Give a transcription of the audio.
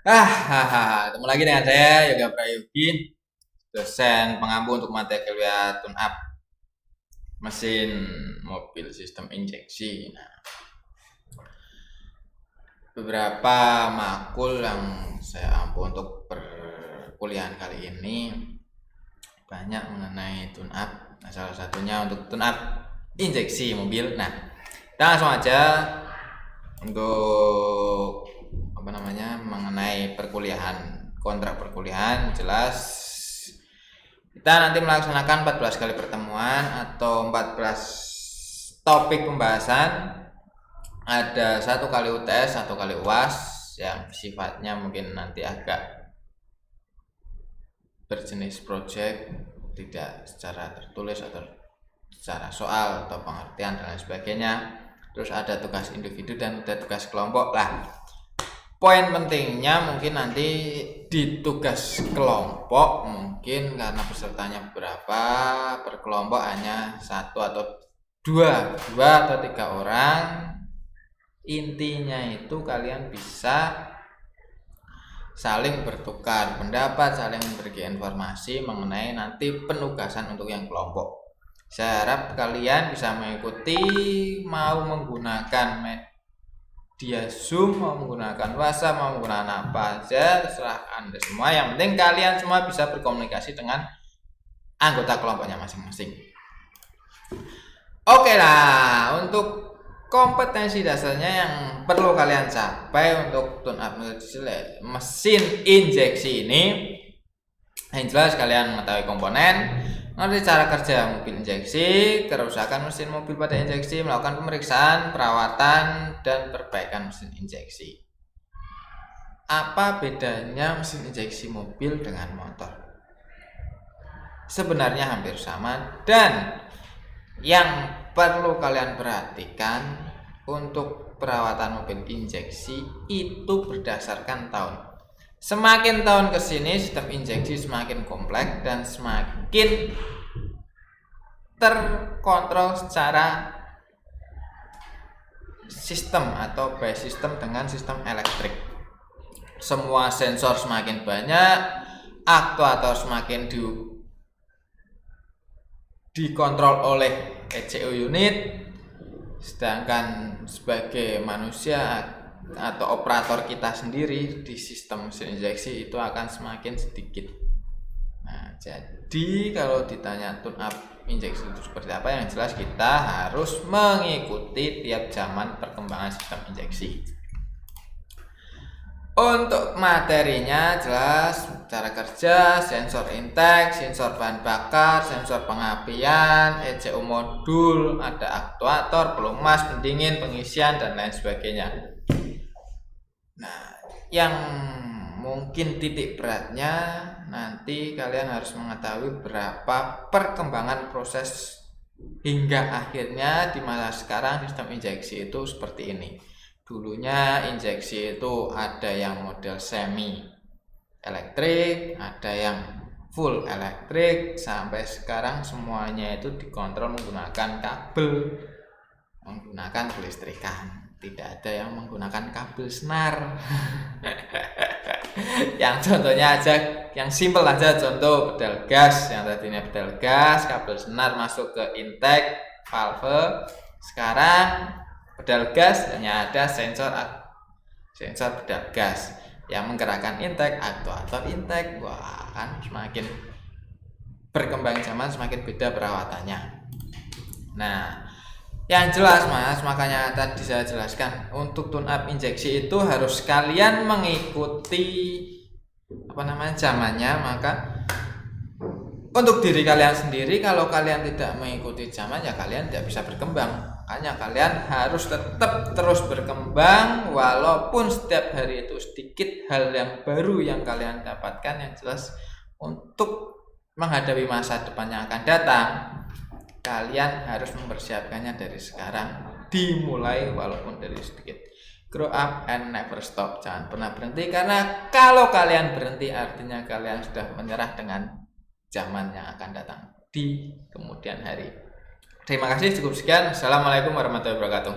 Ketemu lagi dengan saya Yoga Prayogi, dosen pengampu untuk mata kuliah tune up mesin mobil sistem injeksi. Nah, beberapa makul yang saya ampu untuk perkuliahan kali ini banyak mengenai tune up. Nah, salah satunya untuk tune up injeksi mobil. Nah, kita langsung aja untuk mengenai perkuliahan, kontrak perkuliahan. Jelas kita nanti melaksanakan 14 kali pertemuan atau 14 topik pembahasan. Ada 1 kali UTS, 1 kali UAS yang sifatnya mungkin nanti agak berjenis project, tidak secara tertulis atau secara soal atau pengertian dan lain sebagainya. Terus ada tugas individu dan ada tugas kelompok lah. Poin pentingnya mungkin nanti di tugas kelompok, mungkin karena pesertanya berapa, per kelompok hanya 1 atau 2 atau 3 orang. Intinya itu kalian bisa saling bertukar pendapat, saling berbagi informasi mengenai nanti penugasan untuk yang kelompok. Saya harap kalian bisa mengikuti, mau menggunakan media Zoom, mau menggunakan WhatsApp, mau menggunakan apa aja, terserah Anda semua. Yang penting kalian semua bisa berkomunikasi dengan anggota kelompoknya masing-masing. Oke lah, untuk kompetensi dasarnya yang perlu kalian capai untuk tune up mesin injeksi ini, yang jelas kalian mengetahui komponen, mengerti cara kerja mobil injeksi, kerusakan mesin mobil pada injeksi, melakukan pemeriksaan, perawatan, dan perbaikan mesin injeksi. Apa bedanya mesin injeksi mobil dengan motor? Sebenarnya hampir sama, dan yang perlu kalian perhatikan untuk perawatan mobil injeksi itu berdasarkan tahun. Semakin tahun ke sini sistem injeksi semakin kompleks dan semakin terkontrol secara sistem atau by system dengan sistem elektrik. Semua sensor semakin banyak, aktuator semakin dikontrol oleh ECU unit, sedangkan sebagai manusia atau operator kita sendiri di sistem mesin injeksi itu akan semakin sedikit. Nah, jadi kalau ditanya tune up injeksi itu seperti apa, yang jelas kita harus mengikuti tiap zaman perkembangan sistem injeksi. Untuk materinya jelas cara kerja, sensor intake, sensor bahan bakar, sensor pengapian, ECU modul, ada aktuator, pelumas, pendingin, pengisian, dan lain sebagainya. Nah, yang mungkin titik beratnya nanti kalian harus mengetahui berapa perkembangan proses hingga akhirnya di masa sekarang sistem injeksi itu seperti ini. Dulunya injeksi itu ada yang model semi elektrik, ada yang full elektrik, sampai sekarang semuanya itu dikontrol menggunakan kabel, menggunakan kelistrikan. Tidak ada yang menggunakan kabel senar. Yang contohnya aja, yang simple aja, contoh pedal gas. Yang tadinya pedal gas, kabel senar masuk ke intake valve. Sekarang pedal gas hanya ada sensor pedal gas yang menggerakkan intake, aktuator intake. Wah, kan semakin berkembang zaman semakin beda perawatannya. Nah, yang jelas Mas, makanya tadi saya jelaskan untuk tune up injeksi itu harus kalian mengikuti zamannya. Maka untuk diri kalian sendiri, kalau kalian tidak mengikuti zaman ya kalian tidak bisa berkembang. Makanya kalian harus tetap terus berkembang, walaupun setiap hari itu sedikit hal yang baru yang kalian dapatkan. Yang jelas untuk menghadapi masa depan yang akan datang, kalian harus mempersiapkannya dari sekarang, dimulai walaupun dari sedikit. Grow up and never stop, jangan pernah berhenti, karena kalau kalian berhenti artinya kalian sudah menyerah dengan zaman yang akan datang di kemudian hari. Terima kasih, cukup sekian. Assalamualaikum warahmatullahi wabarakatuh.